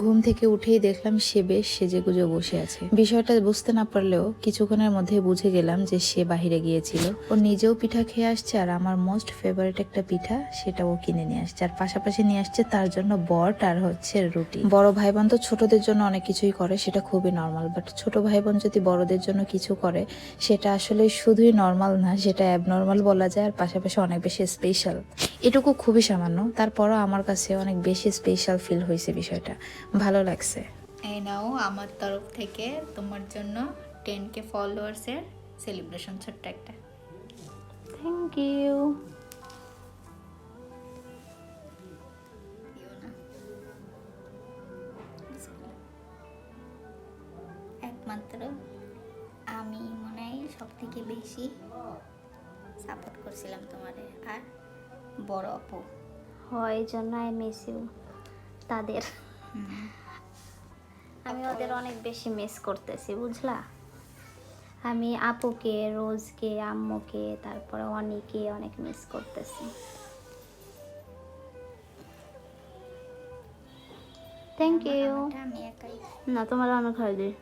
ঘুম থেকে উঠেই দেখলাম সে বেশ সেজেগুজে বসে আছে। বিষয়টা বুঝতে না পারলেও কিছুক্ষণের মধ্যে বুঝে গেলাম যে সে বাহিরে গিয়েছিল। ও নিজেও পিঠা খেয়ে আসছে, আর আমার মোস্ট ফেভারিট একটা পিঠা সেটা ও কিনে নিয়ে আসছে, আর পাশাপাশি নিয়ে আসছে তার জন্য বট আর হচ্ছে রুটি। বড় ভাই বোন তো ছোটদের জন্য অনেক কিছুই করে, সেটা খুবই নর্মাল, বাট ছোট ভাই বোন যদি বড়দের জন্য কিছু করে সেটা আসলে শুধুই নর্মাল না, সেটা অ্যাবনর্মাল বলা যায়, আর পাশাপাশি অনেক বেশি স্পেশাল। এটুকু খুবই সামান্য, তারপরও আমার কাছে অনেক বেশি স্পেশাল ফিল হয়েছে, বিষয়টা ভালো লাগছে। এই নাও আমার তরফ থেকে তোমার জন্য 10K ফলোয়ার্সের সেলিব্রেশন, ছোট্ট একটা। Thank you. দিও না। একমাত্র আমি মনে হয় সব থেকে বেশি সাপোর্ট করছিলাম তোমারে, আর বড় আপু। হয় এই জন্য আই মিস ইউ তাদের। আমি ওদের অনেক বেশি মিস করতেছি, বুঝলা। আমি আপুকে, রোজকে, আম্মুকে, তারপরে অনিকে অনেক মিস করতেছি। Thank you. আমি একাই। না, তোমার আমি খাই দিই।